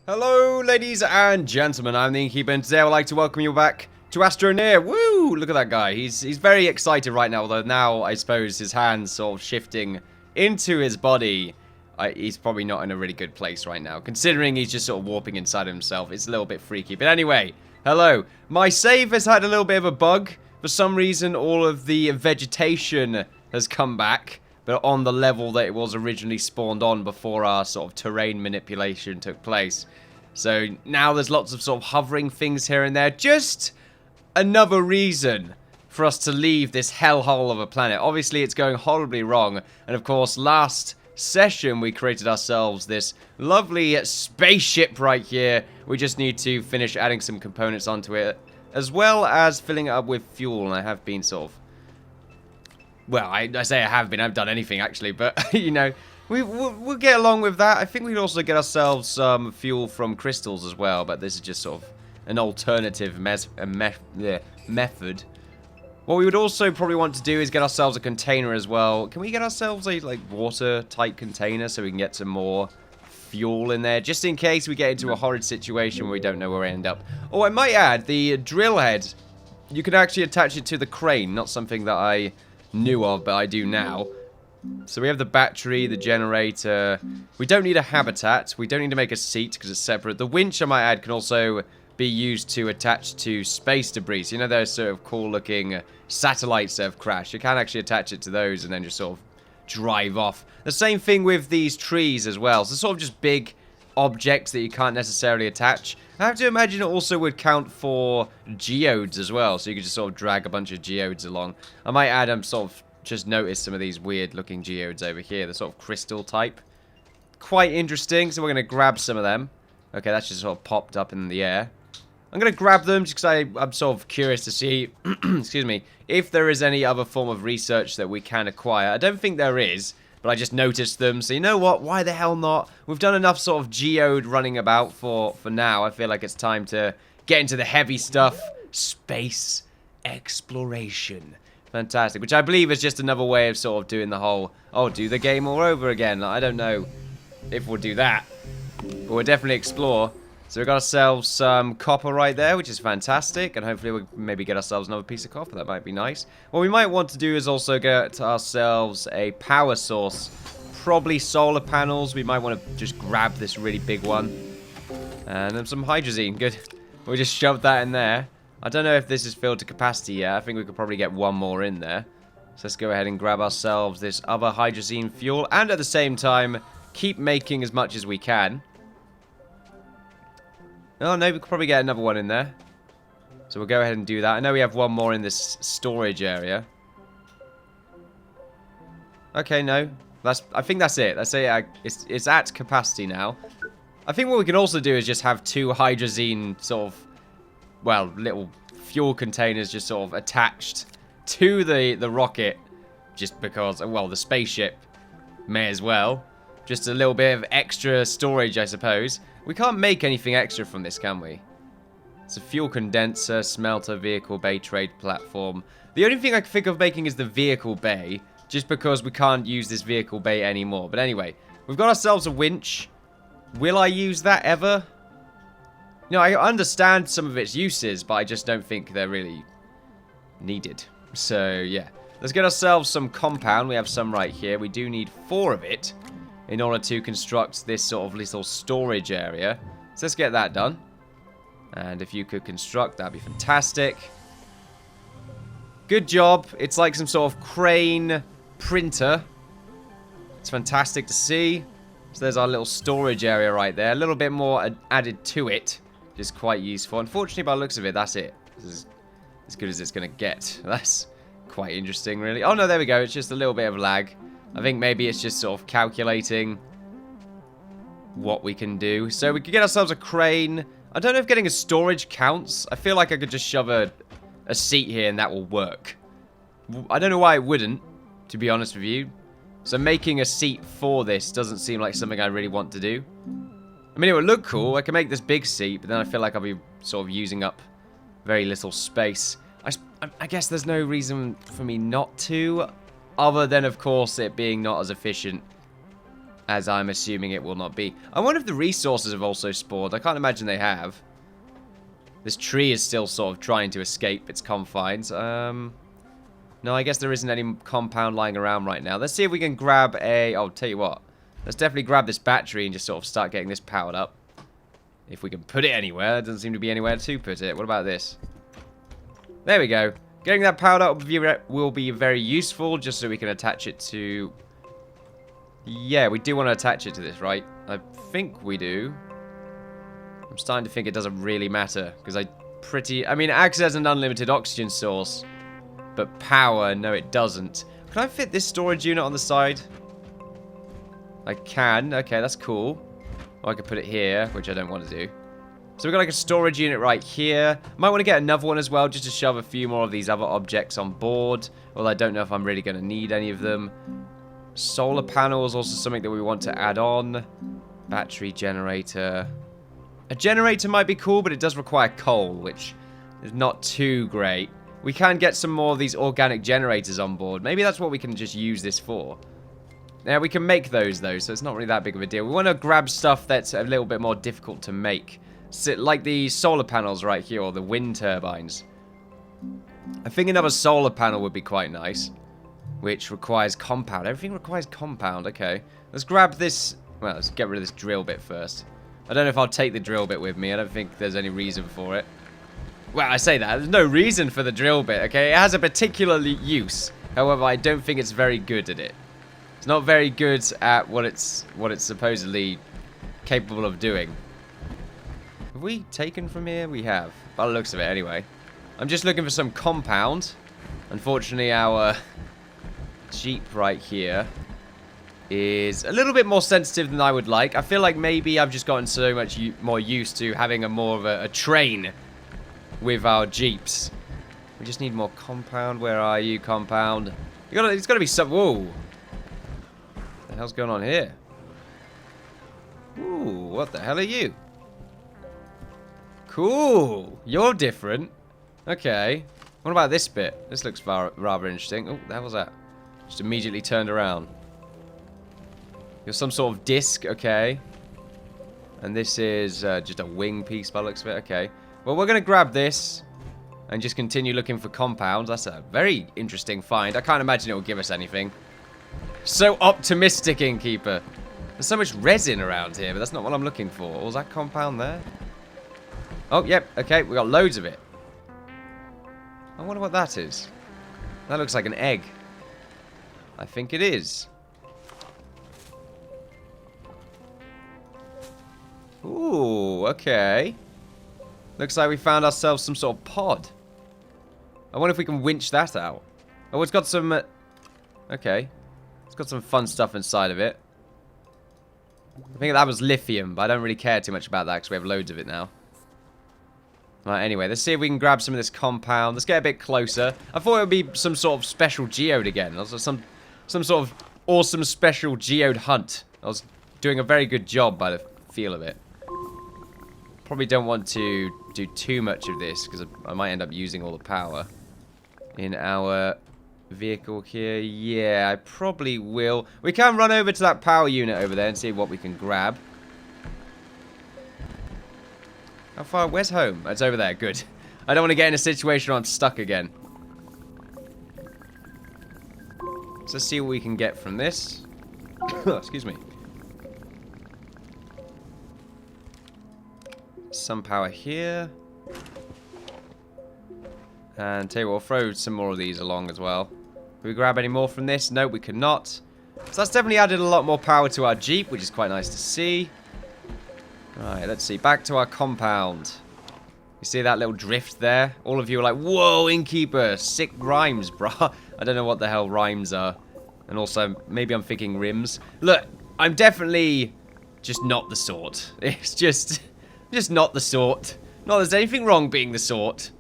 Hello, ladies and gentlemen, I'm the Innkeeper, and today I would like to welcome you back to Astroneer. Woo! Look at that guy. He's very excited right now, although now, I suppose, his hands sort of shifting into his body. He's probably not in a really good place right now, considering he's just sort of warping inside himself. It's a little bit freaky. But anyway, hello. My save has had a little bit of a bug. For some reason, all of the vegetation has come back, but on the level that it was originally spawned on before our sort of terrain manipulation took place. So now there's lots of sort of hovering things here and there. Just another reason for us to leave this hellhole of a planet. Obviously, it's going horribly wrong. And of course, last session, we created ourselves this lovely spaceship right here. We just need to finish adding some components onto it, as well as filling it up with fuel. And I have been sort of... Well, I say I haven't done anything actually, but, you know, we'll get along with that. I think we'd also get ourselves some fuel from crystals as well, but this is just sort of an alternative method. What we would also probably want to do is get ourselves a container as well. Can we get ourselves a, like, watertight container so we can get some more fuel in there, just in case we get into a horrid situation where we don't know where we end up. Oh, I might add, the drill head, you can actually attach it to the crane, not something that I knew of, but I do now. So we have the battery, the generator. We don't need a habitat. We don't need to make a seat because it's separate. The winch, I might add, can also be used to attach to space debris. So, you know, those sort of cool looking satellites that have crashed. You can actually attach it to those and then just sort of drive off. The same thing with these trees as well. So sort of just big objects that you can't necessarily attach. I have to imagine it also would count for geodes as well, so you could just sort of drag a bunch of geodes along. I might add, sort of just notice some of these weird looking geodes over here, the sort of crystal type. Quite interesting, so we're going to grab some of them. Okay, that's just sort of popped up in the air. I'm going to grab them just because I'm sort of curious to see, excuse me, if there is any other form of research that we can acquire. I don't think there is, but I just noticed them, so you know what, why the hell not? We've done enough sort of geode running about for now. I feel like it's time to get into the heavy stuff. Space exploration. Fantastic, which I believe is just another way of sort of doing the whole, oh, do the game all over again. I don't know if we'll do that, but we'll definitely explore. So we've got ourselves some copper right there, which is fantastic. And hopefully we'll maybe get ourselves another piece of copper. That might be nice. What we might want to do is also get ourselves a power source. Probably solar panels. We might want to just grab this really big one. And then some hydrazine. Good. We'll just shove that in there. I don't know if this is filled to capacity yet. I think we could probably get one more in there. So let's go ahead and grab ourselves this other hydrazine fuel. And at the same time, keep making as much as we can. Oh, no, we could probably get another one in there. So we'll go ahead and do that. I know we have one more in this storage area. Okay, no. I think that's it. That's it. It's at capacity now. I think what we can also do is just have two hydrazine sort of, well, little fuel containers just sort of attached to the rocket. Just because, well, the spaceship may as well. Just a little bit of extra storage, I suppose. We can't make anything extra from this, can we? It's a fuel condenser, smelter, vehicle bay, trade platform. The only thing I can think of making is the vehicle bay, just because we can't use this vehicle bay anymore. But anyway, we've got ourselves a winch. Will I use that ever? You know, I understand some of its uses, but I just don't think they're really needed. So, yeah. Let's get ourselves some compound. We have some right here. We do need 4 of it in order to construct this sort of little storage area. So let's get that done. And if you could construct, that'd be fantastic. Good job. It's like some sort of crane printer. It's fantastic to see. So there's our little storage area right there. A little bit more added to it, which is quite useful. Unfortunately, by the looks of it, that's it. This is as good as it's going to get. That's quite interesting, really. Oh, no, there we go. It's just a little bit of lag. I think maybe it's just sort of calculating what we can do. So we could get ourselves a crane. I don't know if getting a storage counts. I feel like I could just shove a seat here and that will work. I don't know why it wouldn't, to be honest with you. So making a seat for this doesn't seem like something I really want to do. I mean, it would look cool. I can make this big seat, but then I feel like I'll be sort of using up very little space. I guess there's no reason for me not to. Other than, of course, it being not as efficient as I'm assuming it will not be. I wonder if the resources have also spawned. I can't imagine they have. This tree is still sort of trying to escape its confines. No, I guess there isn't any compound lying around right now. Let's see if we can grab a... I'll tell you what. Let's definitely grab this battery and just sort of start getting this powered up. If we can put it anywhere. There doesn't seem to be anywhere to put it. What about this? There we go. Getting that powered up will be very useful, just so we can attach it to... Yeah, we do want to attach it to this, right? I think we do. I'm starting to think it doesn't really matter, because I mean, it acts as an unlimited oxygen source, but power, no it doesn't. Can I fit this storage unit on the side? I can. Okay, that's cool. Or I could put it here, which I don't want to do. So we've got like a storage unit right here. Might want to get another one as well, just to shove a few more of these other objects on board. Although I don't know if I'm really going to need any of them. Solar panel is also something that we want to add on. Battery generator. A generator might be cool, but it does require coal, which is not too great. We can get some more of these organic generators on board. Maybe that's what we can just use this for. Now, we can make those, though, so it's not really that big of a deal. We want to grab stuff that's a little bit more difficult to make. So, like the solar panels right here, or the wind turbines. I think another solar panel would be quite nice. Which requires compound. Everything requires compound. Okay. Let's grab this. Well, let's get rid of this drill bit first. I don't know if I'll take the drill bit with me. I don't think there's any reason for it. Well, I say that. There's no reason for the drill bit, okay? It has a particular use. However, I don't think it's very good at it. It's not very good at what it's supposedly capable of doing. Have we taken from here? We have. By the looks of it, anyway. I'm just looking for some compound. Unfortunately, our Jeep right here is a little bit more sensitive than I would like. I feel like maybe I've just gotten so much more used to having more of a train with our Jeeps. We just need more compound. Where are you, compound? It's got to be some... Whoa. What the hell's going on here? Ooh, what the hell are you? Cool. You're different. Okay. What about this bit? This looks rather interesting. Oh, the hell was that? Just immediately turned around. You're some sort of disc. Okay. And this is just a wing piece by the looks of it. Okay. Well, we're going to grab this and just continue looking for compounds. That's a very interesting find. I can't imagine it will give us anything. So optimistic, Innkeeper. There's so much resin around here, but that's not what I'm looking for. Or was that compound there? Oh, yep. Okay, we got loads of it. I wonder what that is. That looks like an egg. I think it is. Ooh, okay. Looks like we found ourselves some sort of pod. I wonder if we can winch that out. Oh, it's got some... okay. It's got some fun stuff inside of it. I think that was lithium, but I don't really care too much about that because we have loads of it now. Right, anyway, let's see if we can grab some of this compound. Let's get a bit closer. I thought it would be some sort of special geode again. Also some sort of awesome special geode hunt. I was doing a very good job by the feel of it. Probably don't want to do too much of this because I might end up using all the power in our vehicle here. Yeah, I probably will. We can run over to that power unit over there and see what we can grab. How far? Where's home? It's over there. Good. I don't want to get in a situation where I'm stuck again. So let's see what we can get from this. Excuse me. Some power here. And tell you what, we'll throw some more of these along as well. Can we grab any more from this? No, we cannot. So that's definitely added a lot more power to our Jeep, which is quite nice to see. Right, let's see. Back to our compound. You see that little drift there? All of you are like, whoa, Innkeeper, sick rhymes, brah. I don't know what the hell rhymes are. And also, maybe I'm thinking rims. Look, I'm definitely just not the sort. It's just not the sort. Not there's anything wrong being the sort.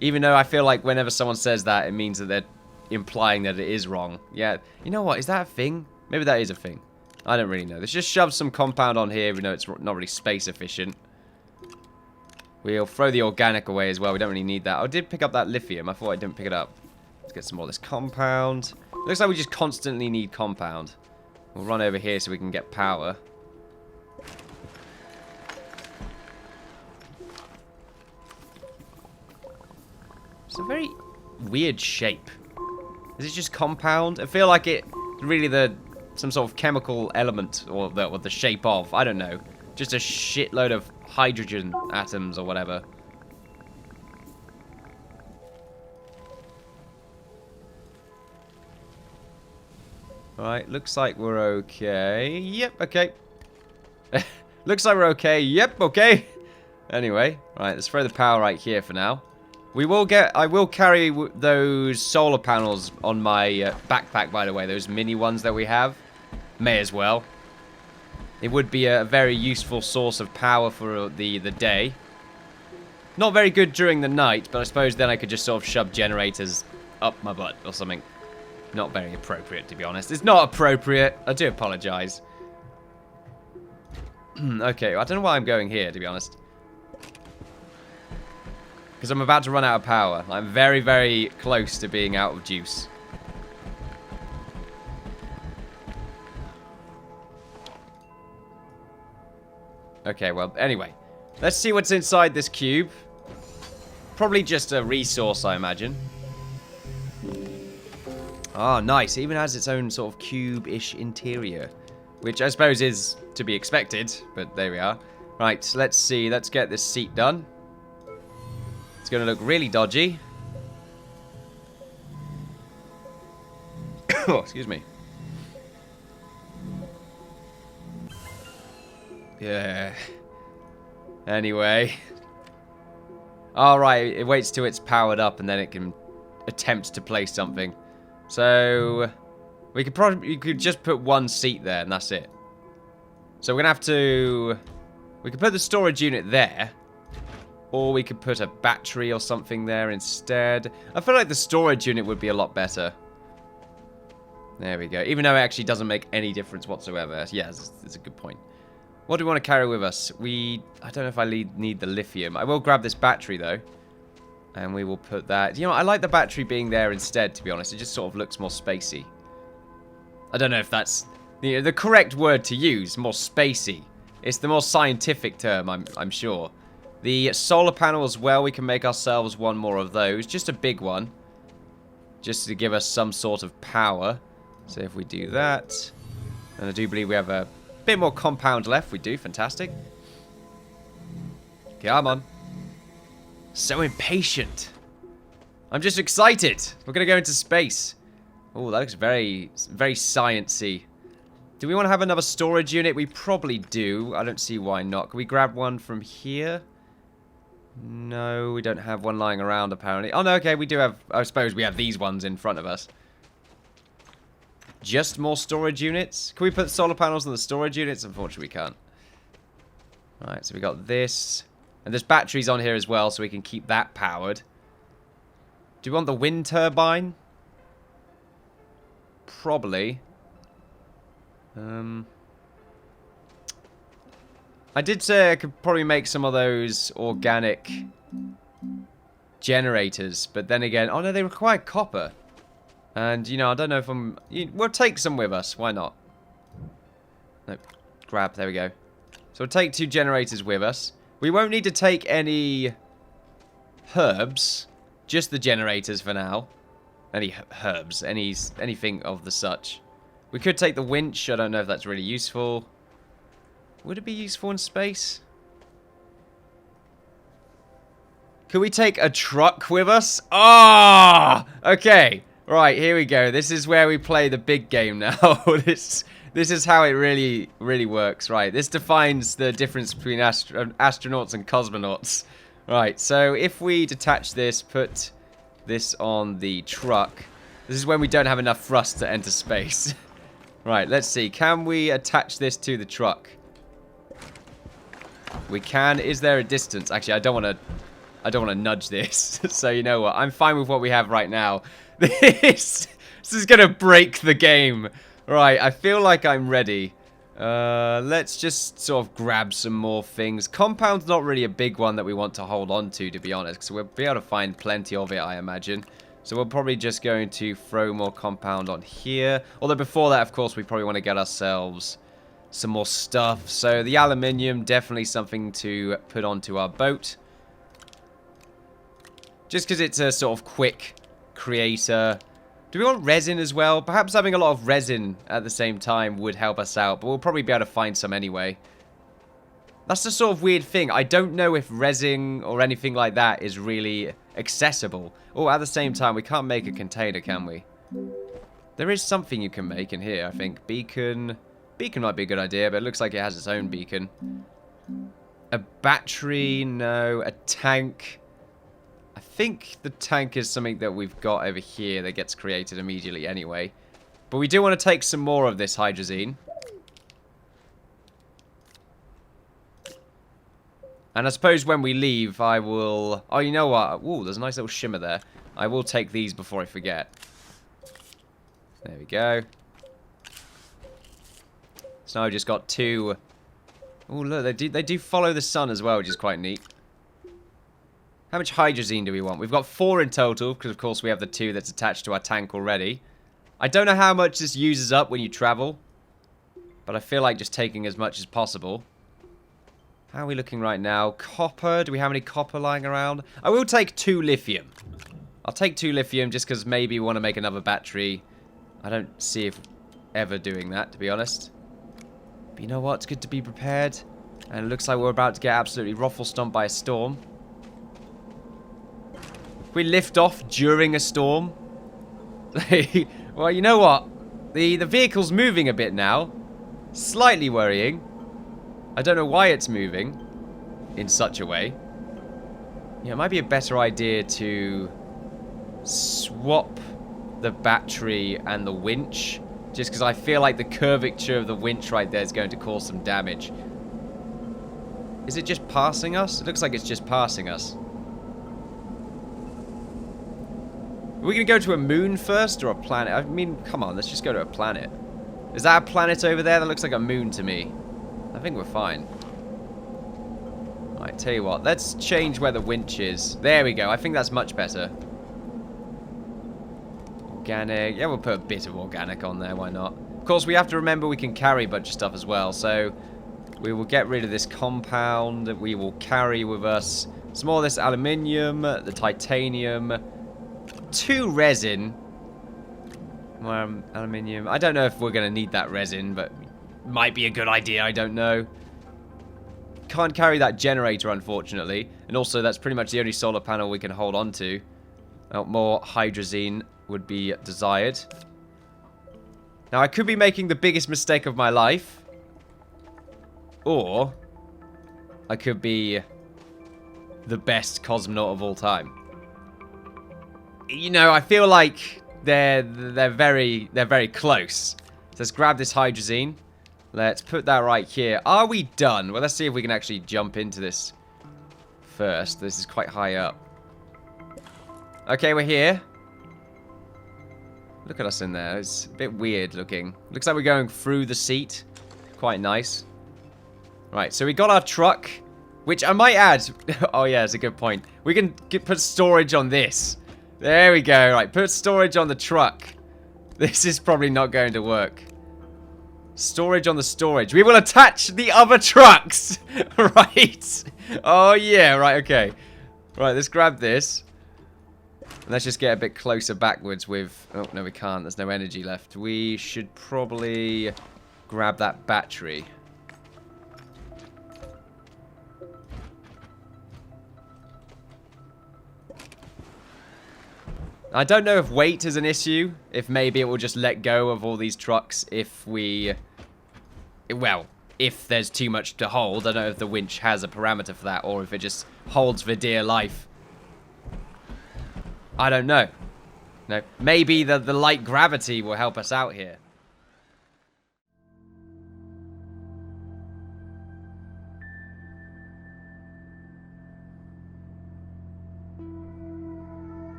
Even though I feel like whenever someone says that, it means that they're implying that it is wrong. Yeah, you know what? Is that a thing? Maybe that is a thing. I don't really know. Let's just shove some compound on here, even though it's not really space efficient. We'll throw the organic away as well. We don't really need that. I did pick up that lithium. I thought I didn't pick it up. Let's get some more of this compound. Looks like we just constantly need compound. We'll run over here so we can get power. It's a very weird shape. Is it just compound? I feel like it really some sort of chemical element or the shape of. I don't know. Just a shitload of hydrogen atoms or whatever. Alright, looks like we're okay. Yep, okay. Looks like we're okay. Yep, okay. Anyway, right, let's throw the power right here for now. I will carry those solar panels on my backpack, by the way. Those mini ones that we have. May as well. It would be a very useful source of power for the day. Not very good during the night, but I suppose then I could just sort of shove generators up my butt or something. Not very appropriate, to be honest. It's not appropriate. I do apologize. Okay, I don't know why I'm going here, to be honest. Because I'm about to run out of power. I'm very, very close to being out of juice. Okay, well, anyway. Let's see what's inside this cube. Probably just a resource, I imagine. Ah, nice. It even has its own sort of cube-ish interior. Which I suppose is to be expected, but there we are. Right, so let's see. Let's get this seat done. It's going to look really dodgy. Oh, excuse me. Yeah. Anyway. Alright, it waits till it's powered up and then it can attempt to place something. So we could just put one seat there and that's it. So we're gonna have to. We could put the storage unit there, or we could put a battery or something there instead. I feel like the storage unit would be a lot better. There we go. Even though it actually doesn't make any difference whatsoever. Yeah, it's a good point. What do we want to carry with us? I don't know if I need the lithium. I will grab this battery though. And we will put that. You know, I like the battery being there instead, to be honest. It just sort of looks more spacey. I don't know if that's the correct word to use. More spacey. It's the more scientific term, I'm sure. The solar panel as well. We can make ourselves one more of those. Just a big one. Just to give us some sort of power. So if we do that. And I do believe we have a bit more compound left. We do. Fantastic. Come on. So impatient. I'm just excited. We're going to go into space. Oh, that looks very, very sciencey. Do we want to have another storage unit? We probably do. I don't see why not. Can we grab one from here? No, we don't have one lying around apparently. Oh, no, okay. We do have, I suppose we have these ones in front of us. Just more storage units? Can we put solar panels on the storage units? Unfortunately, we can't. Alright, so we got this. And there's batteries on here as well, so we can keep that powered. Do we want the wind turbine? Probably. I did say I could probably make some of those organic generators, but then again, oh no, they require copper. And, you know, I don't know if we'll take some with us. Why not? Nope. Grab. There we go. So we'll take 2 generators with us. We won't need to take any herbs. Just the generators for now. Any herbs. Anything of the such. We could take the winch. I don't know if that's really useful. Would it be useful in space? Could we take a truck with us? Ah! Oh! Okay. Right, here we go. This is where we play the big game now. This is how it really works. Right, this defines the difference between astronauts and cosmonauts. Right, so if we detach this, put this on the truck. This is when we don't have enough thrust to enter space. Right, let's see. Can we attach this to the truck? We can. Is there a distance? Actually, I don't want to nudge this. So you know what? I'm fine with what we have right now. This is going to break the game. Right, I feel like I'm ready. Let's just sort of grab some more things. Compound's not really a big one that we want to hold on to be honest. So we'll be able to find plenty of it, I imagine. So we're probably just going to throw more compound on here. Although before that, of course, we probably want to get ourselves some more stuff. So the aluminium, definitely something to put onto our boat. Just because it's a sort of quick creator. Do we want resin as well? Perhaps having a lot of resin at the same time would help us out. But we'll probably be able to find some anyway. That's the sort of weird thing. I don't know if resin or anything like that is really accessible. Oh, at the same time, we can't make a container, can we? There is something you can make in here, I think. Beacon. Beacon might be a good idea, but it looks like it has its own beacon. A battery, no. A tank. I think the tank is something that we've got over here that gets created immediately anyway. But we do want to take some more of this hydrazine. And I suppose when we leave, I will... Oh, you know what? Ooh, there's a nice little shimmer there. I will take these before I forget. There we go. So now I've just got 2... Oh, look, they do follow the sun as well, which is quite neat. How much hydrazine do we want? We've got 4 in total, because of course we have the 2 that's attached to our tank already. I don't know how much this uses up when you travel, but I feel like just taking as much as possible. How are we looking right now? Copper. Do we have any copper lying around? I will take 2 lithium. I'll take 2 lithium just because maybe we want to make another battery. I don't see if ever doing that, to be honest. But you know what? It's good to be prepared. And it looks like we're about to get absolutely ruffle-stomped by a storm. If we lift off during a storm... Well, you know what? The vehicle's moving a bit now. Slightly worrying. I don't know why it's moving in such a way. Yeah, it might be a better idea to swap the battery and the winch. Just because I feel like the curvature of the winch right there is going to cause some damage. Is it just passing us? It looks like it's just passing us. Are we going to go to a moon first or a planet? I mean, come on, let's just go to a planet. Is that a planet over there? That looks like a moon to me. I think we're fine. Alright, tell you what. Let's change where the winch is. There we go. I think that's much better. Organic. Yeah, we'll put a bit of organic on there. Why not? Of course, we have to remember we can carry a bunch of stuff as well. So, we will get rid of this compound. We will carry with us some more of this aluminium, the titanium, 2 resin. More aluminium. I don't know if we're going to need that resin, but... might be a good idea, I don't know. Can't carry that generator, unfortunately. And also, that's pretty much the only solar panel we can hold on to. More hydrazine would be desired. Now, I could be making the biggest mistake of my life. Or, I could be the best cosmonaut of all time. You know, I feel like they're very close. So let's grab this hydrazine. Let's put that right here. Are we done? Well, let's see if we can actually jump into this first. This is quite high up. Okay, we're here. Look at us in there. It's a bit weird looking. Looks like we're going through the seat. Quite nice. Right, so we got our truck, which I might add... oh, yeah, that's a good point. We can put storage on this. There we go. Right, put storage on the truck. This is probably not going to work. Storage on the storage. We will attach the other trucks. Right. Oh, yeah. Right, okay. Right, let's grab this. And let's just get a bit closer backwards with... oh, no, we can't. There's no energy left. We should probably grab that battery. I don't know if weight is an issue. If maybe it will just let go of all these trucks if we... well, if there's too much to hold. I don't know if the winch has a parameter for that or if it just holds for dear life. I don't know. No, maybe the light gravity will help us out here.